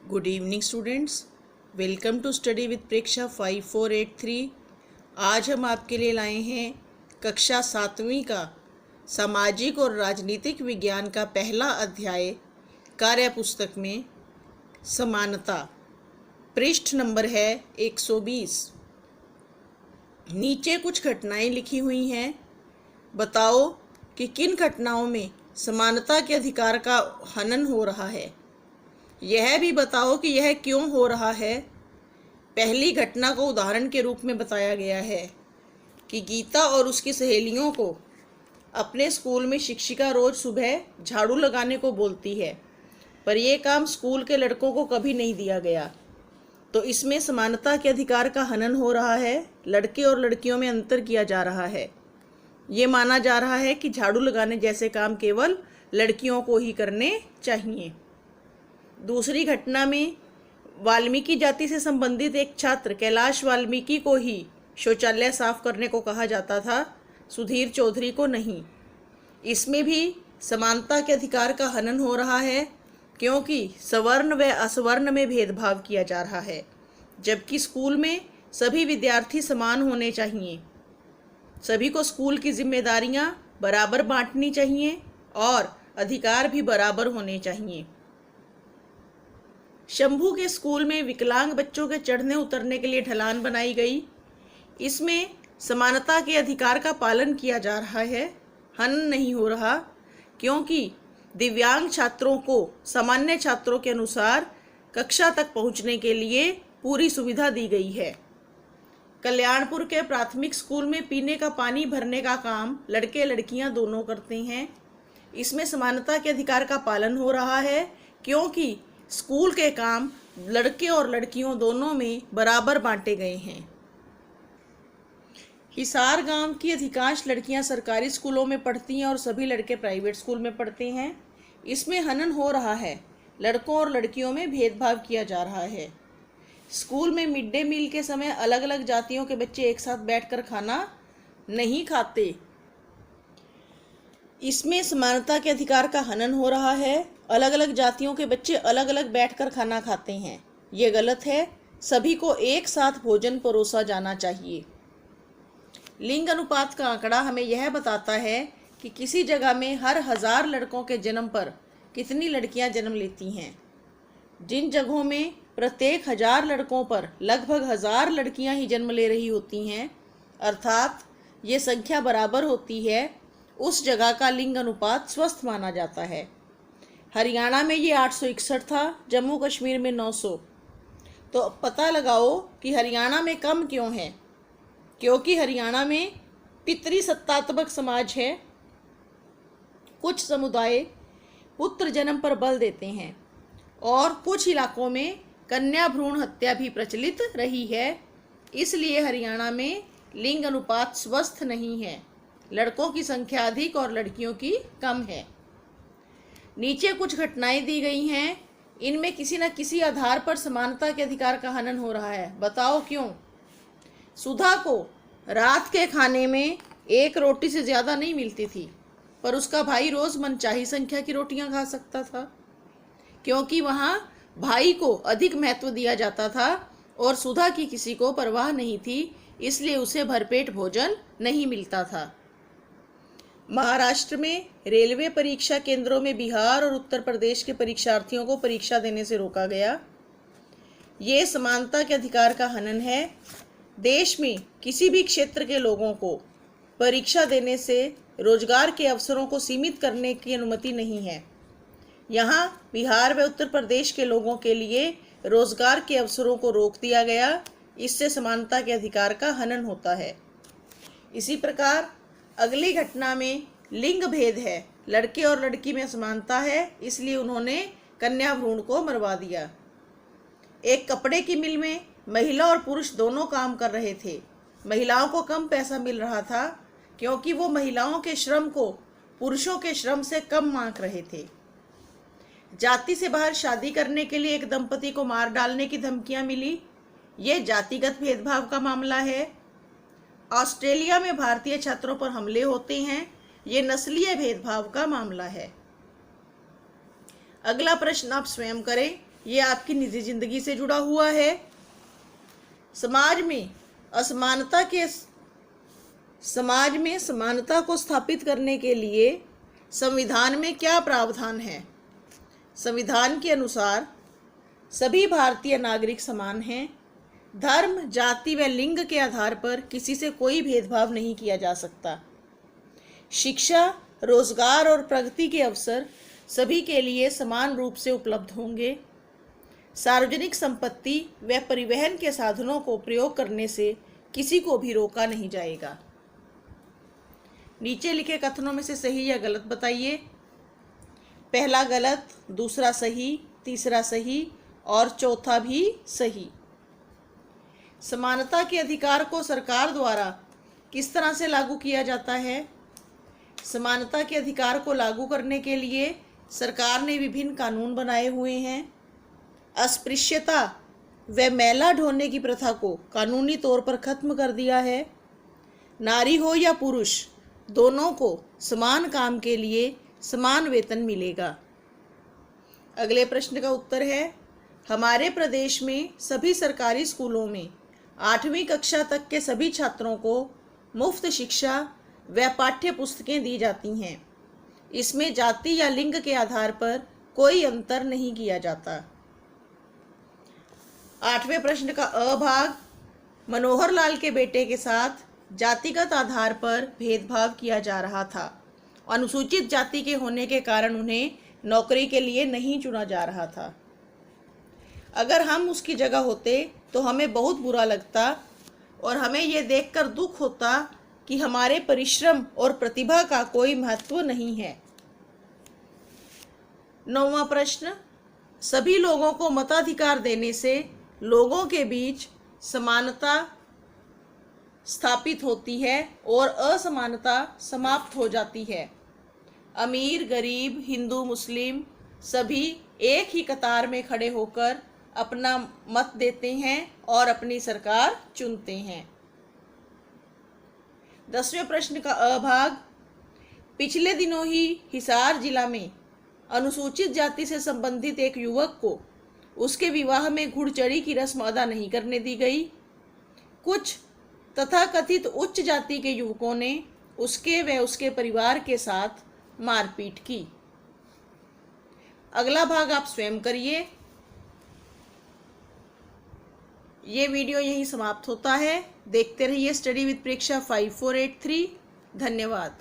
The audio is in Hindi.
Good evening students, welcome to study with Preksha 5483। आज हम आपके लिए लाए हैं कक्षा 7वीं का सामाजिक और राजनीतिक विज्ञान का पहला अध्याय कार्य पुस्तक में समानता। पृष्ठ नंबर है 120। नीचे कुछ घटनाएं लिखी हुई हैं। बताओ कि किन घटनाओं में समानता के अधिकार का हनन हो रहा है। यह भी बताओ कि यह क्यों हो रहा है। पहली घटना को उदाहरण के रूप में बताया गया है कि गीता और उसकी सहेलियों को अपने स्कूल में शिक्षिका रोज सुबह झाड़ू लगाने को बोलती है, पर यह काम स्कूल के लड़कों को कभी नहीं दिया गया। तो इसमें समानता के अधिकार का हनन हो रहा है। लड़के और लड़कियों में अंतर किया जा रहा है। ये माना जा रहा है कि झाड़ू लगाने जैसे काम केवल लड़कियों को ही करने चाहिए। दूसरी घटना में वाल्मीकि जाति से संबंधित एक छात्र कैलाश वाल्मीकि को ही शौचालय साफ करने को कहा जाता था, सुधीर चौधरी को नहीं। इसमें भी समानता के अधिकार का हनन हो रहा है, क्योंकि सवर्ण व असवर्ण में भेदभाव किया जा रहा है, जबकि स्कूल में सभी विद्यार्थी समान होने चाहिए। सभी को स्कूल की जिम्मेदारियां बराबर बांटनी चाहिए और अधिकार भी बराबर होने चाहिए। शंभू के स्कूल में विकलांग बच्चों के चढ़ने उतरने के लिए ढलान बनाई गई। इसमें समानता के अधिकार का पालन किया जा रहा है, हनन नहीं हो रहा, क्योंकि दिव्यांग छात्रों को सामान्य छात्रों के अनुसार कक्षा तक पहुंचने के लिए पूरी सुविधा दी गई है। कल्याणपुर के प्राथमिक स्कूल में पीने का पानी भरने का काम लड़के लड़कियां दोनों करते हैं। इसमें समानता के अधिकार का पालन हो रहा है, क्योंकि स्कूल के काम लड़के और लड़कियों दोनों में बराबर बांटे गए हैं। हिसार गांव की अधिकांश लड़कियां सरकारी स्कूलों में पढ़ती हैं और सभी लड़के प्राइवेट स्कूल में पढ़ते हैं। इसमें हनन हो रहा है। लड़कों और लड़कियों में भेदभाव किया जा रहा है। स्कूल में मिड डे मील के समय अलग अलग जातियों के बच्चे एक साथ बैठकर खाना नहीं खाते। इसमें समानता के अधिकार का हनन हो रहा है। अलग अलग जातियों के बच्चे अलग अलग बैठकर खाना खाते हैं। ये गलत है। सभी को एक साथ भोजन परोसा जाना चाहिए। लिंग अनुपात का आंकड़ा हमें यह बताता है कि किसी जगह में हर 1000 लड़कों के जन्म पर कितनी लड़कियां जन्म लेती हैं। जिन जगहों में प्रत्येक 1000 लड़कों पर लगभग 1000 लड़कियां ही जन्म ले रही होती हैं, अर्थात ये संख्या बराबर होती है, उस जगह का लिंग अनुपात स्वस्थ माना जाता है। हरियाणा में ये 861 था, जम्मू कश्मीर में 900। तो पता लगाओ कि हरियाणा में कम क्यों है। क्योंकि हरियाणा में पितृसत्तात्मक समाज है। कुछ समुदाय पुत्र जन्म पर बल देते हैं और कुछ इलाकों में कन्या भ्रूण हत्या भी प्रचलित रही है। इसलिए हरियाणा में लिंग अनुपात स्वस्थ नहीं है। लड़कों की संख्या अधिक और लड़कियों की कम है। नीचे कुछ घटनाएं दी गई हैं। इनमें किसी न किसी आधार पर समानता के अधिकार का हनन हो रहा है। बताओ क्यों। सुधा को रात के खाने में एक रोटी से ज़्यादा नहीं मिलती थी, पर उसका भाई रोज़ मनचाही संख्या की रोटियां खा सकता था, क्योंकि वहाँ भाई को अधिक महत्व दिया जाता था और सुधा की किसी को परवाह नहीं थी, इसलिए उसे भरपेट भोजन नहीं मिलता था। महाराष्ट्र में रेलवे परीक्षा केंद्रों में बिहार और उत्तर प्रदेश के परीक्षार्थियों को परीक्षा देने से रोका गया। ये समानता के अधिकार का हनन है। देश में किसी भी क्षेत्र के लोगों को परीक्षा देने से रोजगार के अवसरों को सीमित करने की अनुमति नहीं है। यहाँ बिहार व उत्तर प्रदेश के लोगों के लिए रोजगार के अवसरों को रोक दिया गया। इससे समानता के अधिकार का हनन होता है। इसी प्रकार अगली घटना में लिंग भेद है। लड़के और लड़की में समानता है, इसलिए उन्होंने कन्या भ्रूण को मरवा दिया। एक कपड़े की मिल में महिला और पुरुष दोनों काम कर रहे थे। महिलाओं को कम पैसा मिल रहा था, क्योंकि वो महिलाओं के श्रम को पुरुषों के श्रम से कम मांग रहे थे। जाति से बाहर शादी करने के लिए एक दंपति को मार डालने की धमकियां मिली। ये जातिगत भेदभाव का मामला है। ऑस्ट्रेलिया में भारतीय छात्रों पर हमले होते हैं। ये नस्लीय भेदभाव का मामला है। अगला प्रश्न आप स्वयं करें ये आपकी निजी जिंदगी से जुड़ा हुआ है। समाज में समानता को स्थापित करने के लिए संविधान में क्या प्रावधान है? संविधान के अनुसार सभी भारतीय नागरिक समान हैं। धर्म, जाति व लिंग के आधार पर किसी से कोई भेदभाव नहीं किया जा सकता। शिक्षा, रोजगार और प्रगति के अवसर सभी के लिए समान रूप से उपलब्ध होंगे। सार्वजनिक संपत्ति व परिवहन के साधनों को प्रयोग करने से किसी को भी रोका नहीं जाएगा। नीचे लिखे कथनों में से सही या गलत बताइए। पहला गलत, दूसरा सही, तीसरा सही और चौथा भी सही। समानता के अधिकार को सरकार द्वारा किस तरह से लागू किया जाता है? समानता के अधिकार को लागू करने के लिए सरकार ने विभिन्न कानून बनाए हुए हैं। अस्पृश्यता व मैला ढोने की प्रथा को कानूनी तौर पर खत्म कर दिया है। नारी हो या पुरुष, दोनों को समान काम के लिए समान वेतन मिलेगा। अगले प्रश्न का उत्तर है, हमारे प्रदेश में सभी सरकारी स्कूलों में 8वीं कक्षा तक के सभी छात्रों को मुफ्त शिक्षा व पाठ्य पुस्तकें दी जाती हैं। इसमें जाति या लिंग के आधार पर कोई अंतर नहीं किया जाता। 8वें प्रश्न का अ भाग, मनोहर लाल के बेटे के साथ जातिगत आधार पर भेदभाव किया जा रहा था। अनुसूचित जाति के होने के कारण उन्हें नौकरी के लिए नहीं चुना जा रहा था। अगर हम उसकी जगह होते तो हमें बहुत बुरा लगता और हमें यह देखकर दुख होता कि हमारे परिश्रम और प्रतिभा का कोई महत्व नहीं है। 9वां प्रश्न, सभी लोगों को मताधिकार देने से लोगों के बीच समानता स्थापित होती है और असमानता समाप्त हो जाती है। अमीर, गरीब, हिंदू, मुस्लिम सभी एक ही कतार में खड़े होकर अपना मत देते हैं और अपनी सरकार चुनते हैं। 10वें प्रश्न का अ भाग, पिछले दिनों ही हिसार जिला में अनुसूचित जाति से संबंधित एक युवक को उसके विवाह में घुड़चढ़ी की रस्म अदा नहीं करने दी गई। कुछ तथाकथित उच्च जाति के युवकों ने उसके व उसके परिवार के साथ मारपीट की। अगला भाग आप स्वयं करिए। ये वीडियो यहीं समाप्त होता है। देखते रहिए स्टडी विद परीक्षा 5483। धन्यवाद।